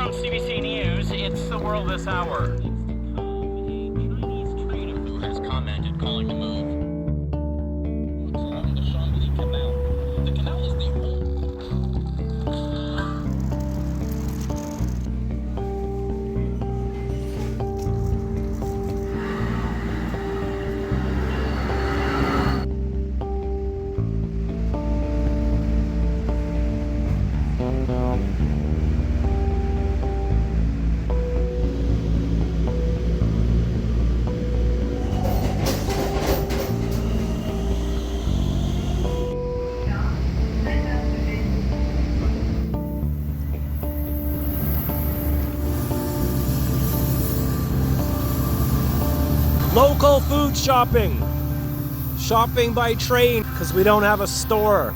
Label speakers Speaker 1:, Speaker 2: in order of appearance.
Speaker 1: From CBC News, it's the world this hour. Chinese trader who has commented calling the move. The canal is the old.
Speaker 2: Local food shopping. Shopping by train because we don't have a store.